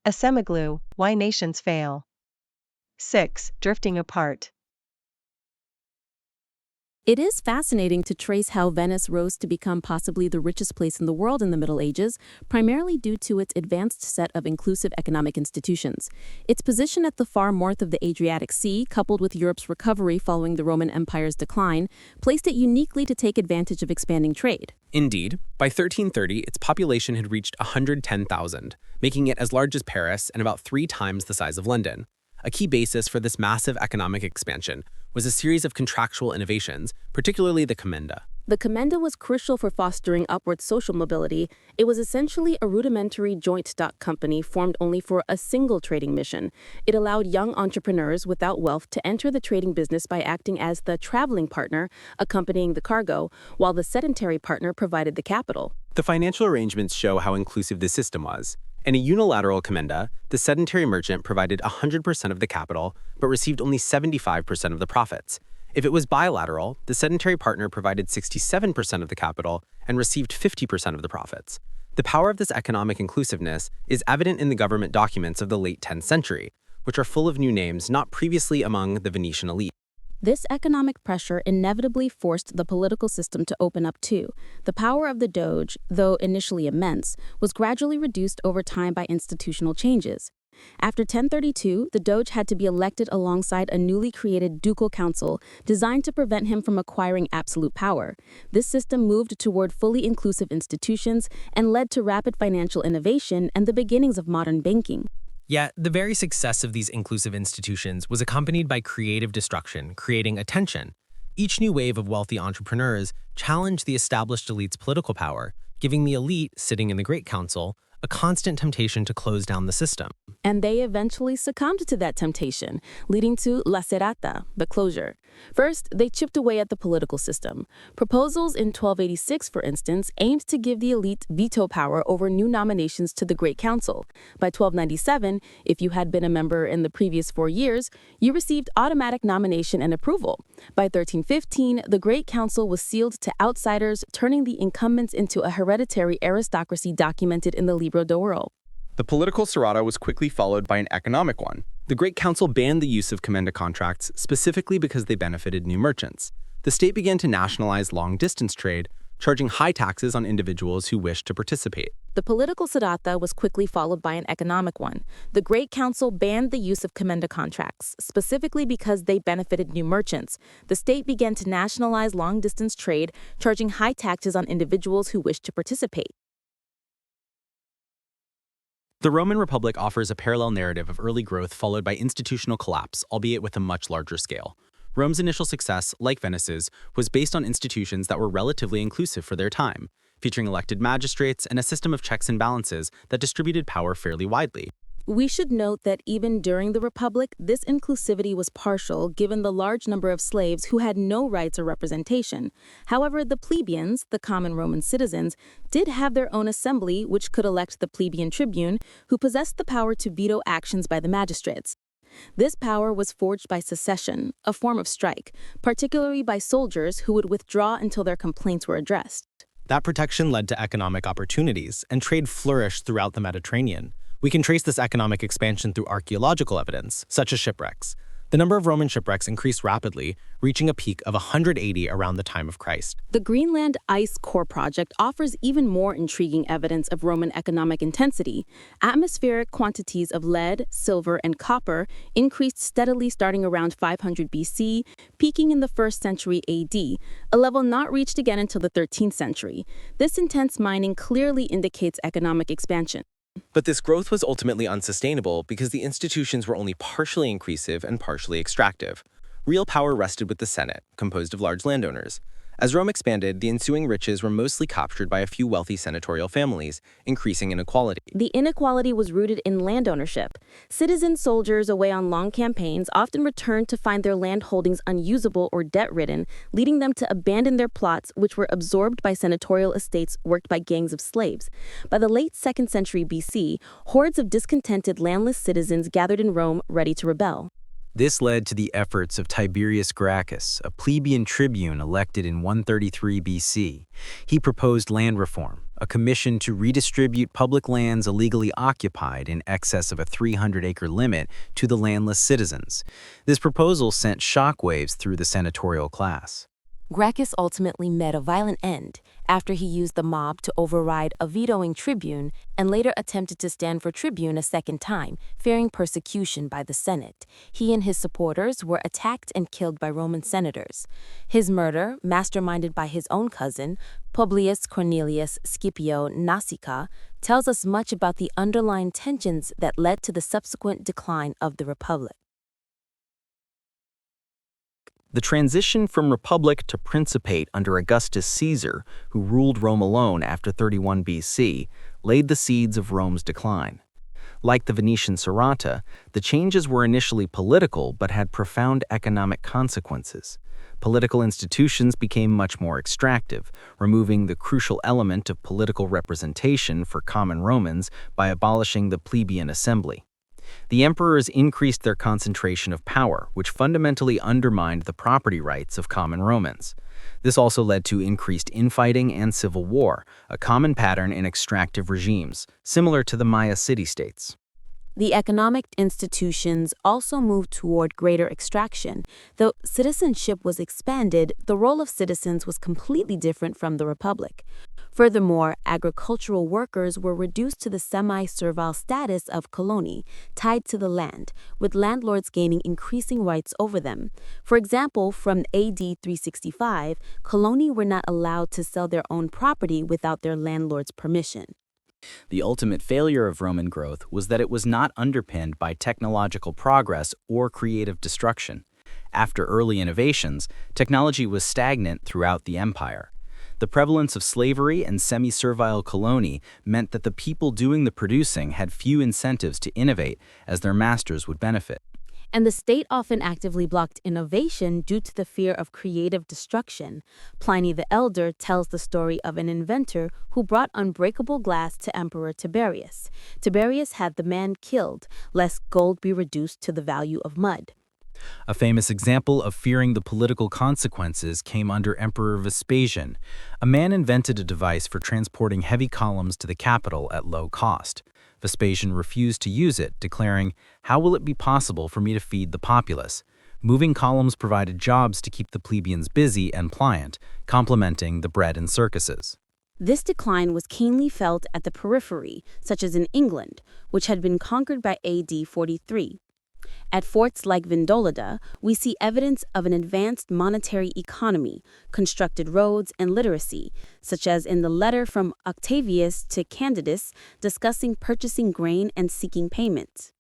Asemoglu, Why Nations Fail. 6. Drifting Apart. It is fascinating to trace how Venice rose to become possibly the richest place in the world in the Middle Ages, primarily due to its advanced set of inclusive economic institutions. Its position at the far north of the Adriatic Sea, coupled with Europe's recovery following the Roman Empire's decline, placed it uniquely to take advantage of expanding trade. Indeed, by 1330, its population had reached 110,000, making it as large as Paris and about 3 times the size of London. A key basis for this massive economic expansion was a series of contractual innovations, particularly the commenda. The commenda was crucial for fostering upward social mobility. It was essentially a rudimentary joint stock company formed only for a single trading mission. It allowed young entrepreneurs without wealth to enter the trading business by acting as the traveling partner, accompanying the cargo, while the sedentary partner provided the capital. The financial arrangements show how inclusive this system was. In a unilateral commenda, the sedentary merchant provided 100% of the capital, but received only 75% of the profits. If it was bilateral, the sedentary partner provided 67% of the capital and received 50% of the profits. The power of this economic inclusiveness is evident in the government documents of the late 10th century, which are full of new names not previously among the Venetian elite. This economic pressure inevitably forced the political system to open up too. The power of the Doge, though initially immense, was gradually reduced over time by institutional changes. After 1032, the Doge had to be elected alongside a newly created ducal council designed to prevent him from acquiring absolute power. This system moved toward fully inclusive institutions and led to rapid financial innovation and the beginnings of modern banking. Yet, the very success of these inclusive institutions was accompanied by creative destruction, creating a tension. Each new wave of wealthy entrepreneurs challenged the established elite's political power, giving the elite, sitting in the Great Council, a constant temptation to close down the system. And they eventually succumbed to that temptation, leading to La Serrata, the closure. First, they chipped away at the political system. Proposals in 1286, for instance, aimed to give the elite veto power over new nominations to the Great Council. By 1297, if you had been a member in the previous 4 years, you received automatic nomination and approval. By 1315, the Great Council was sealed to outsiders, turning the incumbents into a hereditary aristocracy documented in the Libro d'Oro. The political Serrata was quickly followed by an economic one. The Great Council banned the use of commenda contracts specifically because they benefited new merchants. The state began to nationalize long-distance trade, charging high taxes on individuals who wished to participate. The political Serrata was quickly followed by an economic one. The Great Council banned the use of commenda contracts, specifically because they benefited new merchants. The state began to nationalize long-distance trade, charging high taxes on individuals who wished to participate. The Roman Republic offers a parallel narrative of early growth followed by institutional collapse, albeit with a much larger scale. Rome's initial success, like Venice's, was based on institutions that were relatively inclusive for their time, featuring elected magistrates and a system of checks and balances that distributed power fairly widely. We should note that even during the Republic, this inclusivity was partial given the large number of slaves who had no rights or representation. However, the plebeians, the common Roman citizens, did have their own assembly which could elect the plebeian tribune, who possessed the power to veto actions by the magistrates. This power was forged by secession, a form of strike, particularly by soldiers who would withdraw until their complaints were addressed. That protection led to economic opportunities, and trade flourished throughout the Mediterranean. We can trace this economic expansion through archaeological evidence, such as shipwrecks. The number of Roman shipwrecks increased rapidly, reaching a peak of 180 around the time of Christ. The Greenland Ice Core project offers even more intriguing evidence of Roman economic intensity. Atmospheric quantities of lead, silver, and copper increased steadily starting around 500 BC, peaking in the 1st century AD, a level not reached again until the 13th century. This intense mining clearly indicates economic expansion. But this growth was ultimately unsustainable because the institutions were only partially inclusive and partially extractive. Real power rested with the Senate, composed of large landowners. As Rome expanded, the ensuing riches were mostly captured by a few wealthy senatorial families, increasing inequality. The inequality was rooted in land ownership. Citizen soldiers away on long campaigns often returned to find their land holdings unusable or debt-ridden, leading them to abandon their plots, which were absorbed by senatorial estates worked by gangs of slaves. By the late 2nd century BC, hordes of discontented landless citizens gathered in Rome ready to rebel. This led to the efforts of Tiberius Gracchus, a plebeian tribune elected in 133 BC. He proposed land reform, a commission to redistribute public lands illegally occupied in excess of a 300-acre limit to the landless citizens. This proposal sent shockwaves through the senatorial class. Gracchus ultimately met a violent end after he used the mob to override a vetoing tribune and later attempted to stand for tribune a second time, fearing persecution by the Senate. He and his supporters were attacked and killed by Roman senators. His murder, masterminded by his own cousin, Publius Cornelius Scipio Nasica, tells us much about the underlying tensions that led to the subsequent decline of the Republic. The transition from republic to principate under Augustus Caesar, who ruled Rome alone after 31 BC, laid the seeds of Rome's decline. Like the Venetian Serrata, the changes were initially political but had profound economic consequences. Political institutions became much more extractive, removing the crucial element of political representation for common Romans by abolishing the plebeian assembly. The emperors increased their concentration of power, which fundamentally undermined the property rights of common Romans. This also led to increased infighting and civil war, a common pattern in extractive regimes, similar to the Maya city-states. The economic institutions also moved toward greater extraction. Though citizenship was expanded, the role of citizens was completely different from the Republic. Furthermore, agricultural workers were reduced to the semi-servile status of coloni, tied to the land, with landlords gaining increasing rights over them. For example, from AD 365, coloni were not allowed to sell their own property without their landlord's permission. The ultimate failure of Roman growth was that it was not underpinned by technological progress or creative destruction. After early innovations, technology was stagnant throughout the empire. The prevalence of slavery and semi-servile colony meant that the people doing the producing had few incentives to innovate, as their masters would benefit. And the state often actively blocked innovation due to the fear of creative destruction. Pliny the Elder tells the story of an inventor who brought unbreakable glass to Emperor Tiberius. Tiberius had the man killed, lest gold be reduced to the value of mud. A famous example of fearing the political consequences came under Emperor Vespasian. A man invented a device for transporting heavy columns to the capital at low cost. Vespasian refused to use it, declaring, "How will it be possible for me to feed the populace?" Moving columns provided jobs to keep the plebeians busy and pliant, complementing the bread and circuses. This decline was keenly felt at the periphery, such as in England, which had been conquered by AD 43. At forts like Vindolanda, we see evidence of an advanced monetary economy, constructed roads, and literacy, such as in the letter from Octavius to Candidus discussing purchasing grain and seeking payment.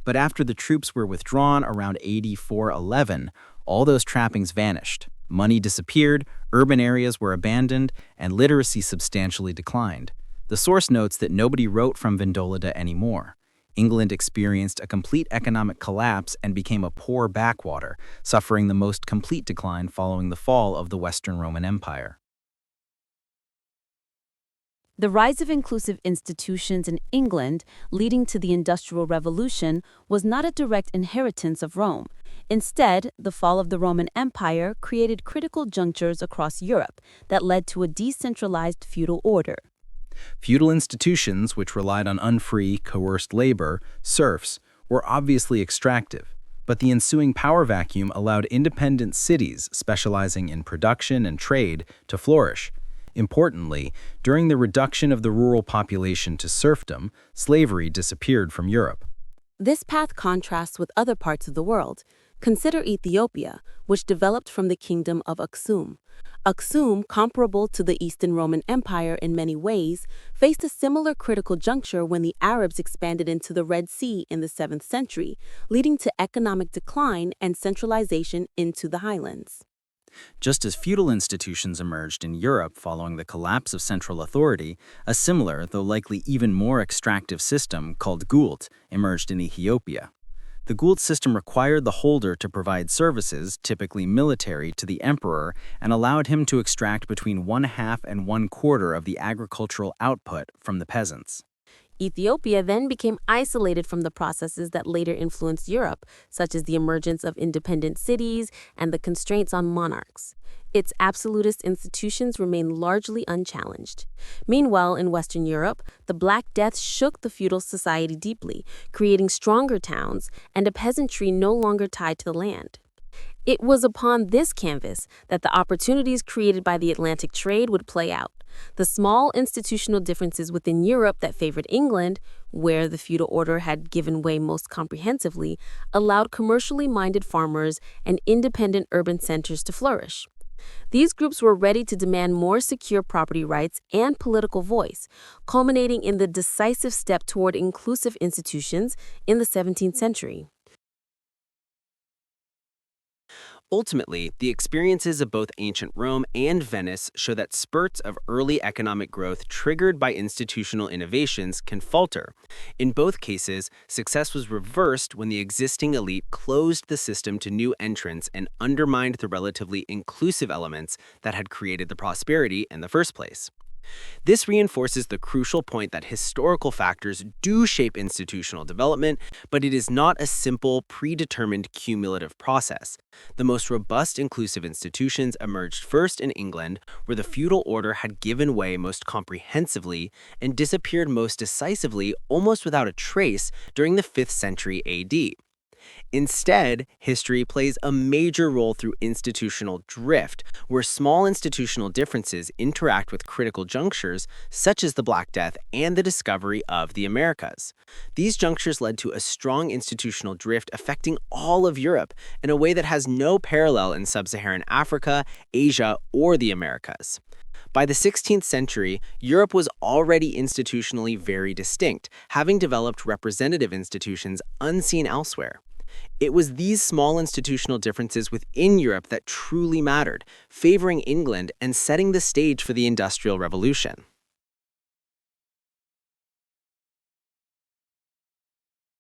But after the troops were withdrawn around AD 411, all those trappings vanished. Money disappeared, urban areas were abandoned, and literacy substantially declined. The source notes that nobody wrote from Vindolanda anymore. England experienced a complete economic collapse and became a poor backwater, suffering the most complete decline following the fall of the Western Roman Empire. The rise of inclusive institutions in England, leading to the Industrial Revolution, was not a direct inheritance of Rome. Instead, the fall of the Roman Empire created critical junctures across Europe that led to a decentralized feudal order. Feudal institutions, which relied on unfree, coerced labor, serfs, were obviously extractive, but the ensuing power vacuum allowed independent cities specializing in production and trade to flourish. Importantly, during the reduction of the rural population to serfdom, slavery disappeared from Europe. This path contrasts with other parts of the world. Consider Ethiopia, which developed from the kingdom of Aksum. Aksum, comparable to the Eastern Roman Empire in many ways, faced a similar critical juncture when the Arabs expanded into the Red Sea in the 7th century, leading to economic decline and centralization into the highlands. Just as feudal institutions emerged in Europe following the collapse of central authority, a similar, though likely even more extractive system called Gult emerged in Ethiopia. The Gult system required the holder to provide services, typically military, to the emperor and allowed him to extract between 1/2 and 1/4 of the agricultural output from the peasants. Ethiopia then became isolated from the processes that later influenced Europe, such as the emergence of independent cities and the constraints on monarchs. Its absolutist institutions remained largely unchallenged. Meanwhile, in Western Europe, the Black Death shook the feudal society deeply, creating stronger towns and a peasantry no longer tied to the land. It was upon this canvas that the opportunities created by the Atlantic trade would play out. The small institutional differences within Europe that favored England, where the feudal order had given way most comprehensively, allowed commercially minded farmers and independent urban centers to flourish. These groups were ready to demand more secure property rights and political voice, culminating in the decisive step toward inclusive institutions in the 17th century. Ultimately, the experiences of both ancient Rome and Venice show that spurts of early economic growth triggered by institutional innovations can falter. In both cases, success was reversed when the existing elite closed the system to new entrants and undermined the relatively inclusive elements that had created the prosperity in the first place. This reinforces the crucial point that historical factors do shape institutional development, but it is not a simple, predetermined cumulative process. The most robust inclusive institutions emerged first in England, where the feudal order had given way most comprehensively and disappeared most decisively, almost without a trace, during the 5th century AD. Instead, history plays a major role through institutional drift, where small institutional differences interact with critical junctures, such as the Black Death and the discovery of the Americas. These junctures led to a strong institutional drift affecting all of Europe in a way that has no parallel in sub-Saharan Africa, Asia, or the Americas. By the 16th century, Europe was already institutionally very distinct, having developed representative institutions unseen elsewhere. It was these small institutional differences within Europe that truly mattered, favoring England and setting the stage for the Industrial Revolution.